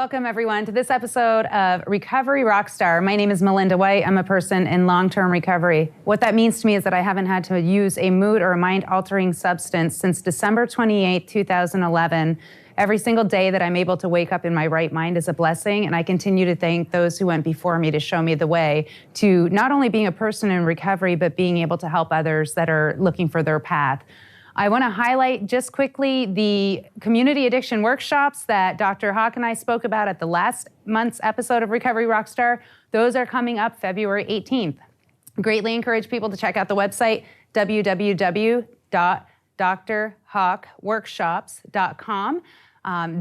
Welcome, everyone, to this episode of Recovery Rockstar. My name is Melinda White. I'm a person in long-term recovery. What that means to me is that I haven't had to use a mood or a mind-altering substance since December 28, 2011. Every single day that I'm able to wake up in my right mind is a blessing, and I continue to thank those who went before me to show me the way to not only being a person in recovery, but being able to help others that are looking for their path. I want to highlight just quickly the community addiction workshops that Dr. Hawk and I spoke about at the last month's episode of Recovery Rockstar. Those are coming up February 18th. Greatly encourage people to check out the website, www.drhawkworkshops.com.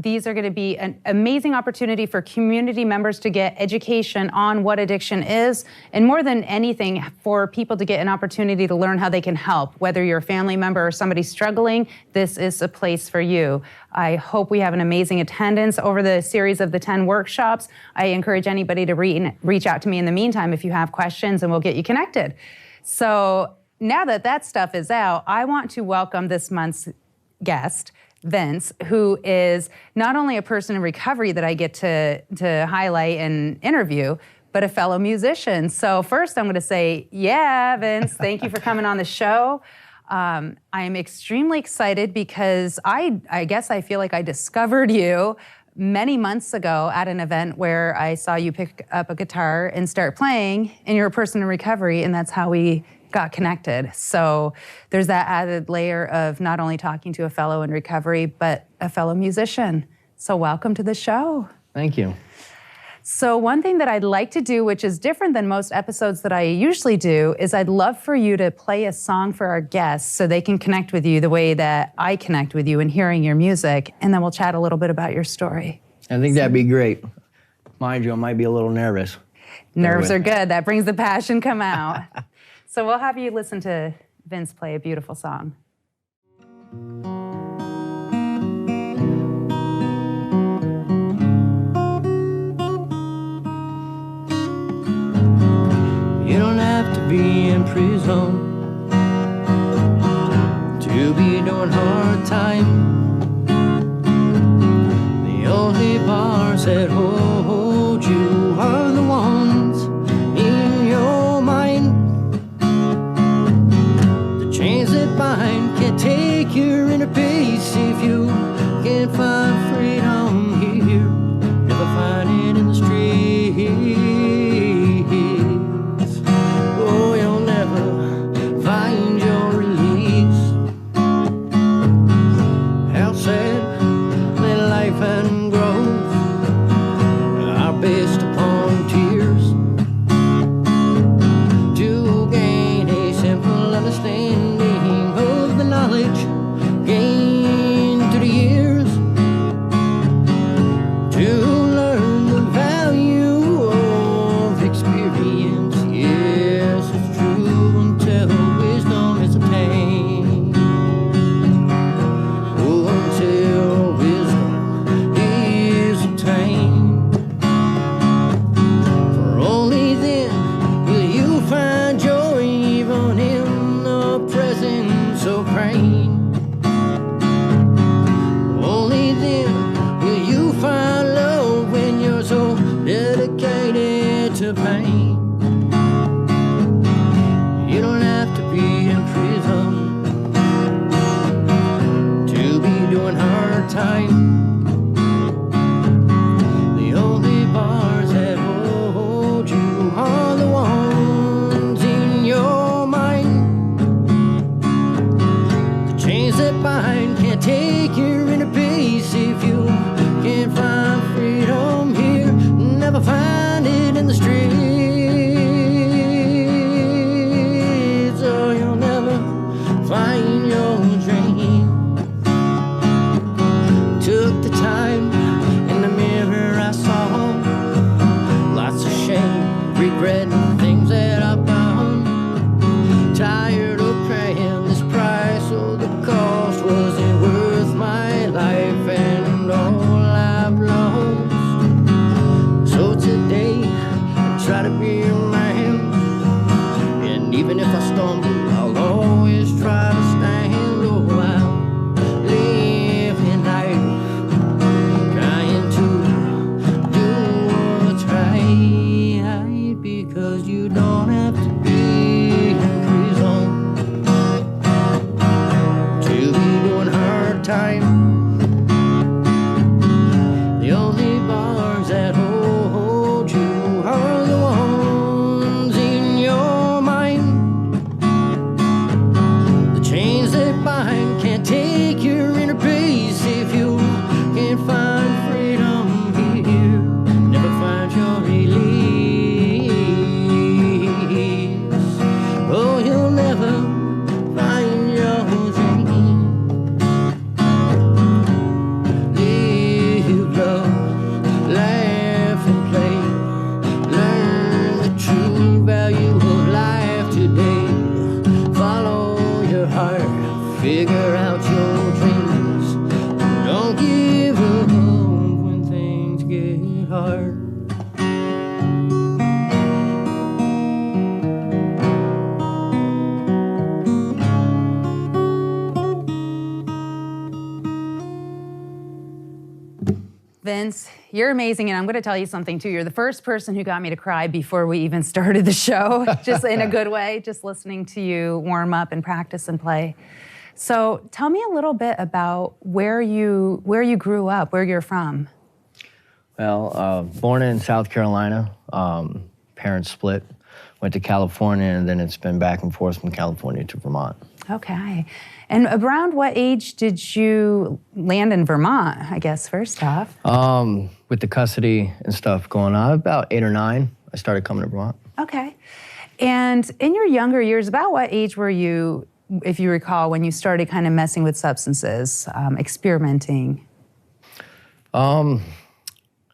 These are going to be an amazing opportunity for community members to get education on what addiction is, and more than anything, for people to get an opportunity to learn how they can help. Whether you're a family member or somebody struggling, this is a place for you. I hope we have an amazing attendance over the series of the 10 workshops. I encourage anybody to reach out to me in the meantime if you have questions, and we'll get you connected. So now that that stuff is out, I want to welcome this month's guest, Vince, who is not only a person in recovery that I get to highlight and interview, but a fellow musician. So first I'm going to say, yeah, Vince, thank you for coming on the show. I'm extremely excited because I guess I feel like I discovered you many months ago at an event where I saw you pick up a guitar and start playing, and you're a person in recovery, and that's how we got connected. So there's that added layer of not only talking to a fellow in recovery, but a fellow musician. So welcome to the show. Thank you. So one thing that I'd like to do, which is different than most episodes that I usually do, is I'd love for you to play a song for our guests so they can connect with you the way that I connect with you in hearing your music, and then we'll chat a little bit about your story. I think that'd be great. Mind you, I might be a little nervous. Nerves are good. That brings the passion come out. So we'll have you listen to Vince play a beautiful song. You don't have to be in prison to be doing hard time. The only bars that hold you are the ones in your mind. Chains that bind can't take your inner peace if you can't find freedom here. Never find it in the streets. Oh, you'll never find your release. How sad that life and growth are based upon tears. To gain a simple understanding knowledge gained through the years, to learn the value of experience. Yes, it's true until wisdom is attained. Oh, until wisdom is attained. For only then will you find joy even in the presence of pain. Only then will you find love when you're so dedicated to pain. You don't have to be in prison to be doing hard time. The only bars that hold you are the ones in your mind. Chains that bind can't take your inner peace if you can't find freedom here. Never find it in the streets. Oh, you'll never find your dream. Took Vince, you're amazing, and I'm going to tell you something too. You're the first person who got me to cry before we even started the show, just in a good way, just listening to you warm up and practice and play. So tell me a little bit about where you grew up, where you're from. Well, born in South Carolina, parents split, went to California, and then it's been back and forth from California to Vermont. Okay. And around what age did you land in Vermont, I guess, first off? With the custody and stuff going on, about 8 or 9, I started coming to Vermont. Okay. And in your younger years, about what age were you, if you recall, when you started kind of messing with substances, experimenting? I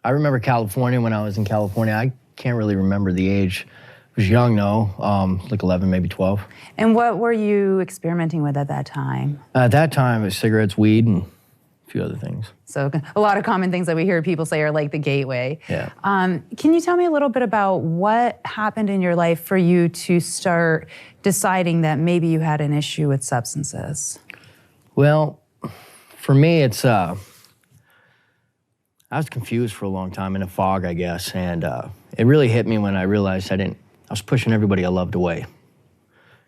remember California when I was in California. I can't really remember the age. I was young, though, like 11, maybe 12. And what were you experimenting with at that time? At that time, it was cigarettes, weed, and a few other things. So a lot of common things that we hear people say are like the gateway. Yeah. Can you tell me a little bit about what happened in your life for you to start deciding that maybe you had an issue with substances? Well, for me, it's, I was confused for a long time, in a fog, I guess, and it really hit me when I realized I was pushing everybody I loved away.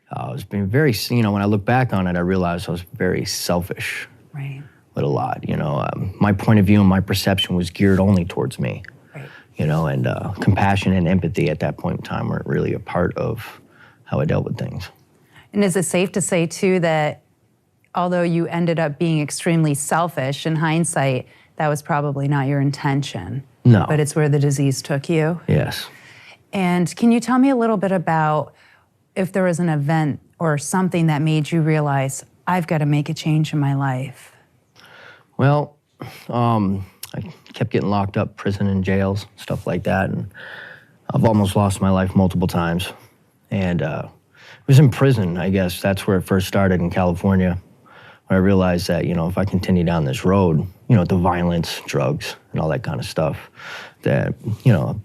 I was being very, when I look back on it, I realized I was very selfish. Right. With a lot, my point of view and my perception was geared only towards me. Right. And compassion and empathy at that point in time weren't really a part of how I dealt with things. And is it safe to say, too, that although you ended up being extremely selfish, in hindsight, that was probably not your intention? No. But it's where the disease took you? Yes. And can you tell me a little bit about if there was an event or something that made you realize, I've got to make a change in my life? Well, I kept getting locked up, prison and jails, stuff like that, and I've almost lost my life multiple times. And it was in prison, I guess. That's where it first started in California, where I realized that, if I continue down this road, the violence, drugs, and all that kind of stuff, that,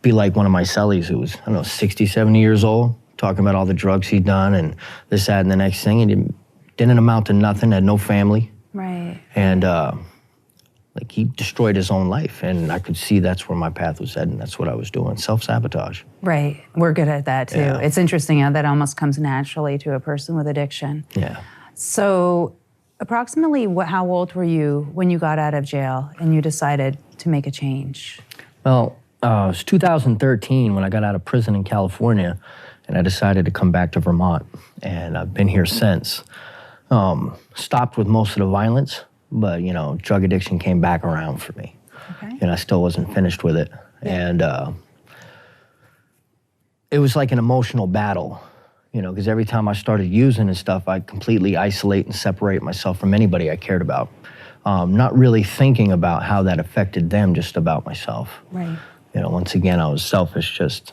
be like one of my cellies who was, 60, 70 years old, talking about all the drugs he'd done and this, that, and the next thing, and he didn't amount to nothing, had no family. Right. And, he destroyed his own life, and I could see that's where my path was heading. That's what I was doing, self-sabotage. Right. We're good at that, too. Yeah. It's interesting how that almost comes naturally to a person with addiction. Yeah. So approximately how old were you when you got out of jail and you decided to make a change? Well, it was 2013 when I got out of prison in California, and I decided to come back to Vermont, and I've been here since. Stopped with most of the violence, but, drug addiction came back around for me. Okay. And I still wasn't finished with it. And it was like an emotional battle, because every time I started using and stuff, I'd completely isolate and separate myself from anybody I cared about. Not really thinking about how that affected them, just about myself. Right. Once again, I was selfish, just,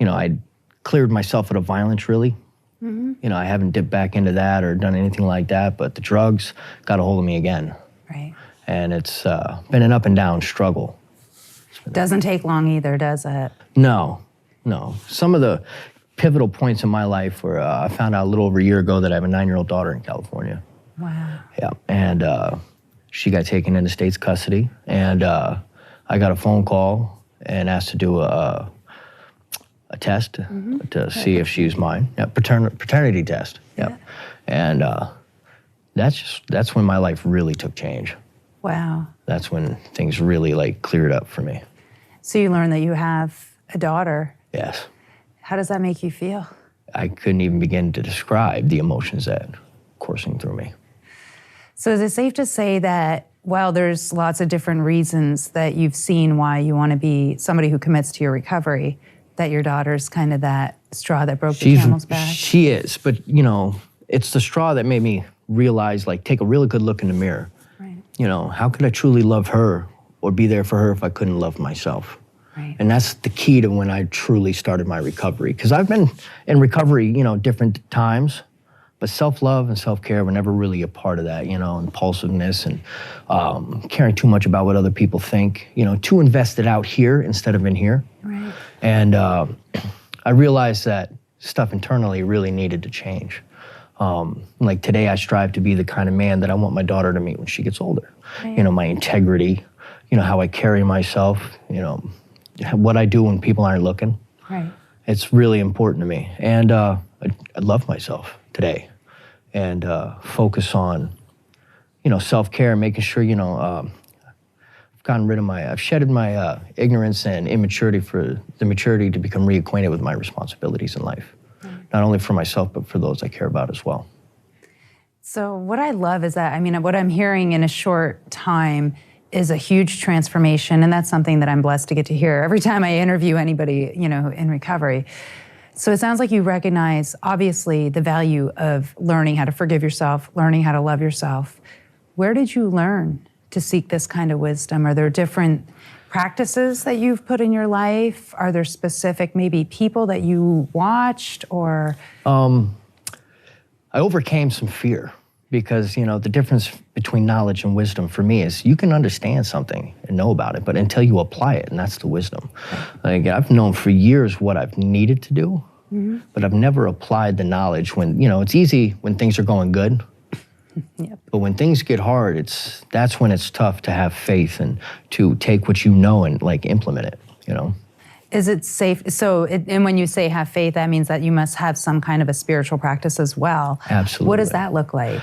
I'd cleared myself of the violence, really. Mm-hmm. I haven't dipped back into that or done anything like that, but the drugs got a hold of me again. Right. And it's been an up and down struggle. Doesn't take long either, does it? No. Some of the pivotal points in my life were I found out a little over a year ago that I have a 9-year-old daughter in California. Wow. Yeah, and she got taken into state's custody, and I got a phone call and asked to do a test to see if she's mine. Yeah, paternity test. Yeah. And that's when my life really took change. Wow. That's when things really cleared up for me. So you learned that you have a daughter. Yes. How does that make you feel? I couldn't even begin to describe the emotions that coursing through me. So is it safe to say that while there's lots of different reasons that you've seen why you want to be somebody who commits to your recovery, that your daughter's kind of that straw that broke the camel's back? She is, but it's the straw that made me realize, take a really good look in the mirror. Right. How could I truly love her or be there for her if I couldn't love myself? Right. And that's the key to when I truly started my recovery. Because I've been in recovery, different times, but self-love and self-care were never really a part of that, impulsiveness and caring too much about what other people think, too invested out here instead of in here. Right. And I realized that stuff internally really needed to change. Today I strive to be the kind of man that I want my daughter to meet when she gets older. Right. My integrity, how I carry myself, what I do when people aren't looking. Right. It's really important to me. And I love myself today and focus on, self-care, making sure, I've shedded my ignorance and immaturity for the maturity to become reacquainted with my responsibilities in life. Not only for myself, but for those I care about as well. So what I love is that, what I'm hearing in a short time is a huge transformation, and that's something that I'm blessed to get to hear every time I interview anybody, in recovery. So it sounds like you recognize, obviously, the value of learning how to forgive yourself, learning how to love yourself. Where did you learn to seek this kind of wisdom? Are there different practices that you've put in your life? Are there specific, maybe, people that you watched, or? I overcame some fear. Because, the difference between knowledge and wisdom for me is you can understand something and know about it, but until you apply it, and that's the wisdom. Like, I've known for years what I've needed to do, but I've never applied the knowledge when, it's easy when things are going good. Yep. But when things get hard, that's when it's tough to have faith and to take what you know and implement it, Is it safe? So, and when you say have faith, that means that you must have some kind of a spiritual practice as well. Absolutely. What does that look like?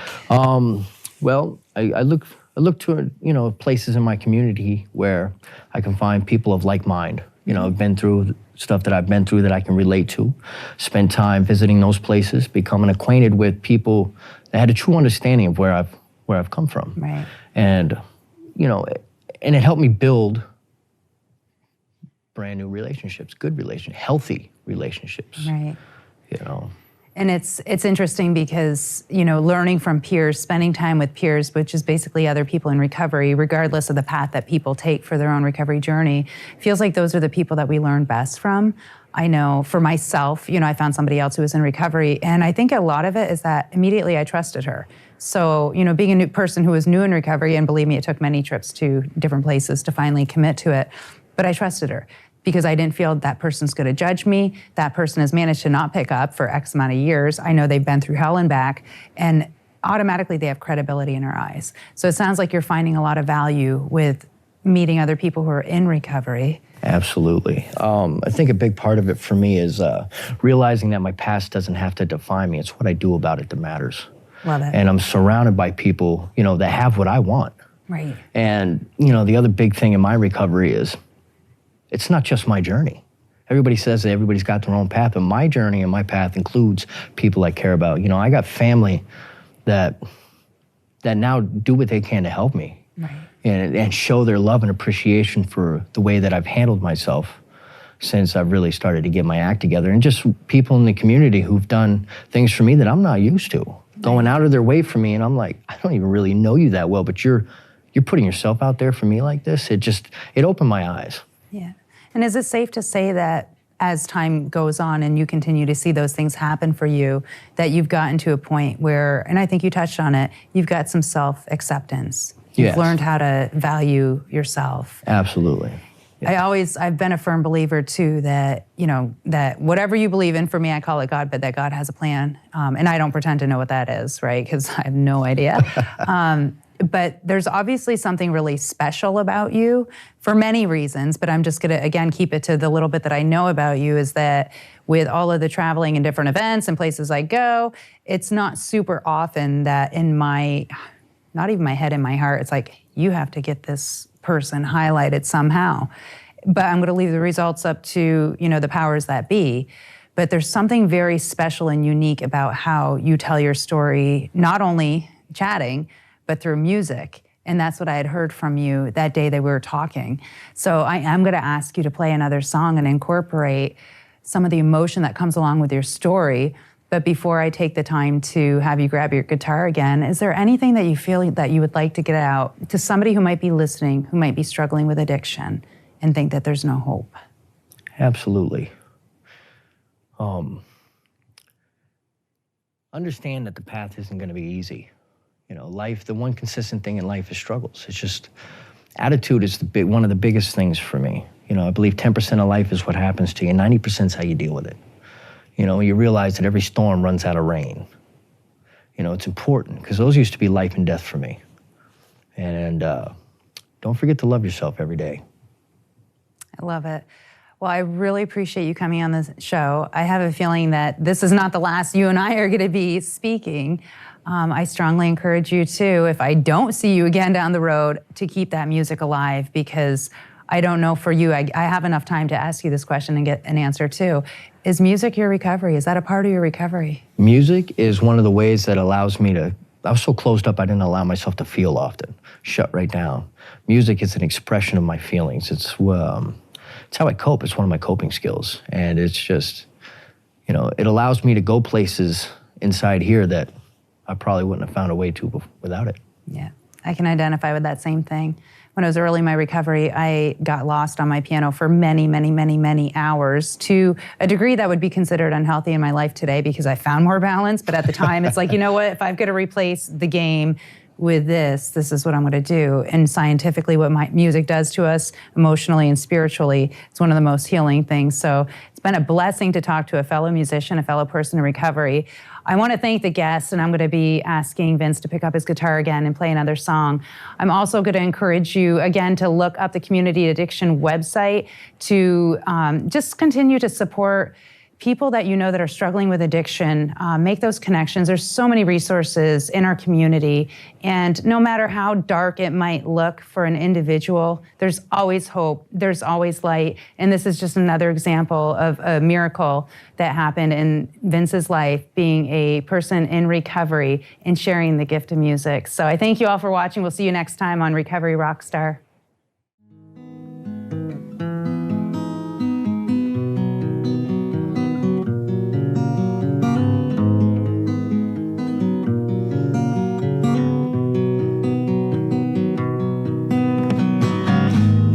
Well, I look to places in my community where I can find people of like mind. I've been through stuff that I've been through that I can relate to. Spend time visiting those places, becoming acquainted with people that had a true understanding of where I've come from. Right. And and it helped me build brand new relationships, good relationships, healthy relationships. Right. And it's interesting because, learning from peers, spending time with peers, which is basically other people in recovery, regardless of the path that people take for their own recovery journey, feels like those are the people that we learn best from. I know for myself, I found somebody else who was in recovery, and I think a lot of it is that immediately I trusted her. So, being a new person who was new in recovery, and believe me, it took many trips to different places to finally commit to it, but I trusted her because I didn't feel that person's going to judge me. That person has managed to not pick up for X amount of years. I know they've been through hell and back, and automatically they have credibility in our eyes. So it sounds like you're finding a lot of value with meeting other people who are in recovery. Absolutely. I think a big part of it for me is realizing that my past doesn't have to define me. It's what I do about it that matters. Love it. And I'm surrounded by people, that have what I want. Right. And, the other big thing in my recovery is it's not just my journey. Everybody says that everybody's got their own path, but my journey and my path includes people I care about. I got family that now do what they can to help me. Right. And show their love and appreciation for the way that I've handled myself since I've really started to get my act together. And just people in the community who've done things for me that I'm not used to, going out of their way for me. And I'm like, I don't even really know you that well, but you're putting yourself out there for me like this. It opened my eyes. Yeah. And is it safe to say that as time goes on and you continue to see those things happen for you, that you've gotten to a point where, and I think you touched on it, you've got some self-acceptance. You've learned how to value yourself. Absolutely. Yeah. I've been a firm believer too that, that whatever you believe in, for me, I call it God, but that God has a plan. And I don't pretend to know what that is, right? Because I have no idea. But there's obviously something really special about you for many reasons, but I'm just gonna, again, keep it to the little bit that I know about you, is that with all of the traveling and different events and places I go, it's not super often that in my, not even my head, in my heart, it's like, you have to get this person highlighted somehow. But I'm gonna leave the results up to, the powers that be. But there's something very special and unique about how you tell your story, not only chatting, but through music. And that's what I had heard from you that day that we were talking. So I am gonna ask you to play another song and incorporate some of the emotion that comes along with your story. But before I take the time to have you grab your guitar again, is there anything that you feel that you would like to get out to somebody who might be listening, who might be struggling with addiction and think that there's no hope? Absolutely. Understand that the path isn't gonna be easy. Life, the one consistent thing in life is struggles. It's just, attitude is one of the biggest things for me. I believe 10% of life is what happens to you, 90% is how you deal with it. You realize that every storm runs out of rain. It's important, because those used to be life and death for me. And don't forget to love yourself every day. I love it. Well, I really appreciate you coming on this show. I have a feeling that this is not the last you and I are going to be speaking. I strongly encourage you too, if I don't see you again down the road, to keep that music alive, because I don't know for you, I have enough time to ask you this question and get an answer too. Is music your recovery? Is that a part of your recovery? Music is one of the ways that allows me to, I was so closed up I didn't allow myself to feel often, shut right down. Music is an expression of my feelings. It's how I cope. It's one of my coping skills. And it's just, you know, it allows me to go places inside here that I probably wouldn't have found a way to without it. Yeah, I can identify with that same thing. When I was early in my recovery, I got lost on my piano for many, many, many, many hours, to a degree that would be considered unhealthy in my life today, because I found more balance. But at the time, it's like, you know what, if I've got to replace the game with this is what I'm going to do. And scientifically, what my music does to us emotionally and spiritually, it's one of the most healing things. So it's been a blessing to talk to a fellow musician, a fellow person in recovery. I want to thank the guests, and I'm going to be asking Vince to pick up his guitar again and play another song. I'm also going to encourage you, again, to look up the Community Addiction website, to just continue to support people that you know that are struggling with addiction. Make those connections. There's so many resources in our community, and no matter how dark it might look for an individual, there's always hope, there's always light, and this is just another example of a miracle that happened in Vince's life, being a person in recovery and sharing the gift of music. So I thank you all for watching. We'll see you next time on Recovery Rockstar.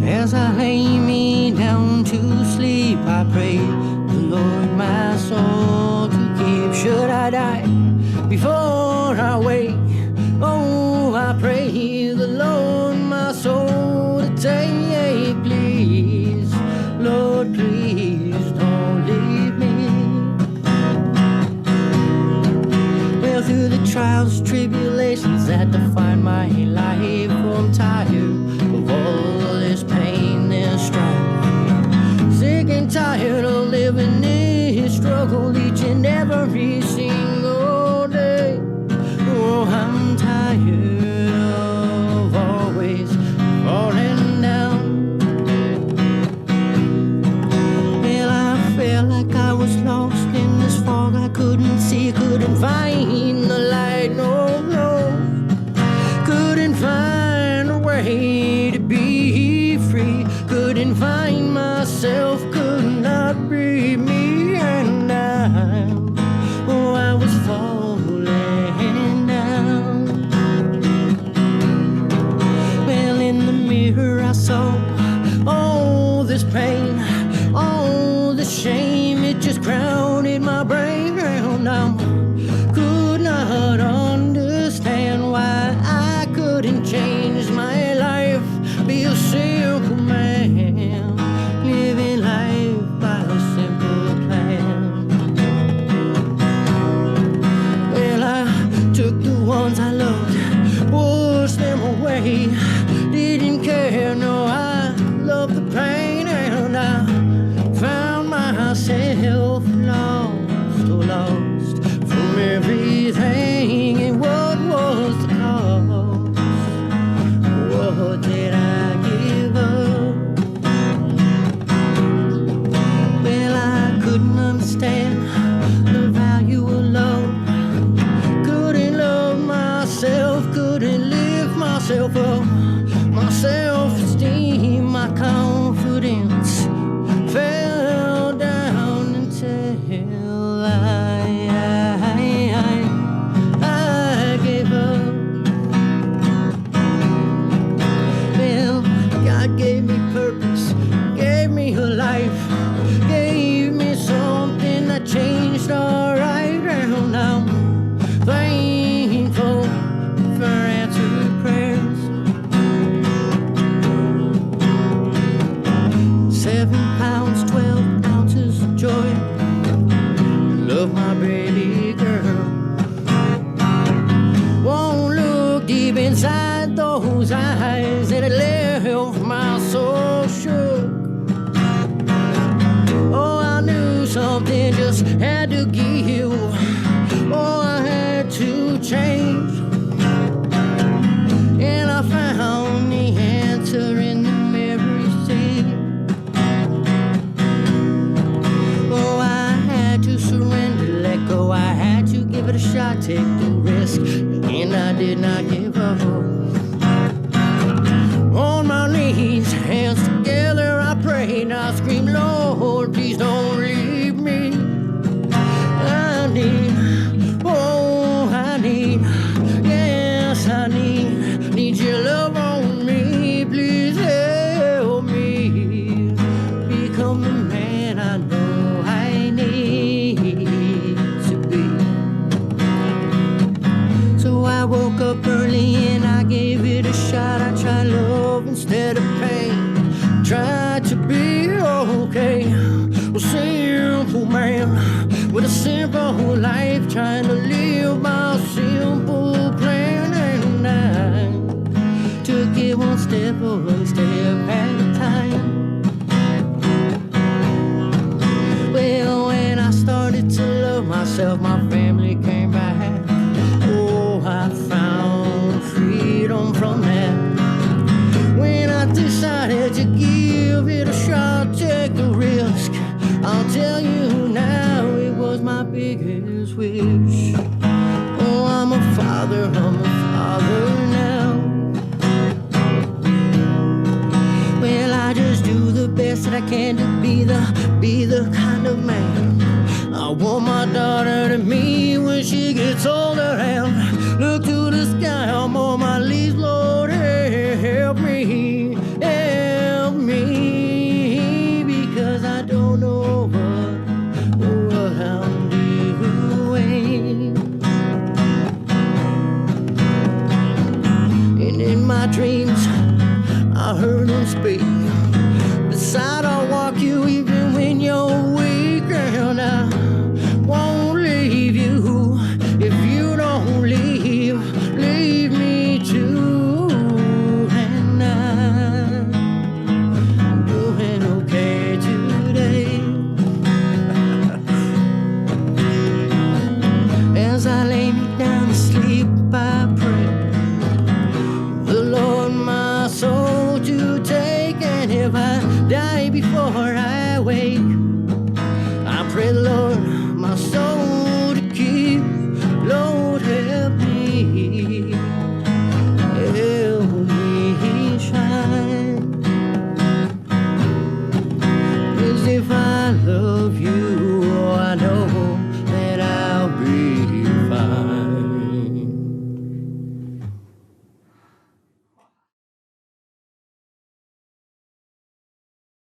As I lay me down to sleep, I pray the Lord my soul to keep. Should I die before I wake? Oh, I pray the Lord my soul to take. Please, Lord, please don't leave me. Well, through the trials, tribulations that define my life, I'm tired of all this pain and strife. Sick and tired of living this struggle each and every single day. Oh, I'm tired of always falling down. Well, I felt like I was lost in this fog. I couldn't see, couldn't find the light. No, no, couldn't find a way to be free. Couldn't find myself, could not be me. And I was falling down. Well, in the mirror I saw all this pain, all this shame. It just crowded my brain. And I could not understand why I couldn't change my life, be a simple man, living life by a simple plan. Well, I took the ones I loved, pushed them away, didn't care, no, I loved the pain. And I found myself lost, oh lost from everything. And what was the cost? What did I give up? Well, I couldn't understand the value of love. Couldn't love myself, couldn't lift myself up. My self-esteem, my confidence fell down until I gave up. Well, God gave me purpose, gave me a life, gave me something that changed something just had to give. Oh, I had to change. And I found the answer in the mirror scene. Oh, I had to surrender, let go. I had to give it a shot, take the risk. And I did not give up. On my knees, hands together, I prayed. I screamed, Lord, please don't leave me. I need, oh, I need, yes, I need your love on me. Please help me become the man I know I need to be. So I woke up early and I gave it a shot. I tried love instead of pain. Tried to be okay. A simple man with a simple life, trying to live my simple plan. And I took it one step at a time. Well, when I started to love myself, my family came back. Oh, I found freedom from that. When I decided to give it a shot, take the risk, I'll tell you now, it was my biggest wish. Oh, I'm a father now. Well, I just do the best that I can to be the kind of man I want my daughter to meet when she gets older. And look to the sky, I'm on my knees, Lord, help me, because I don't know what I'm doing. And in my dreams, I heard him speak. Beside, I'll walk you even when you're weak, and I won't leave you if you don't leave me too. And I'm doing okay today. As I lay me down to sleep, I pray the Lord my soul to take. And if I die before I wake,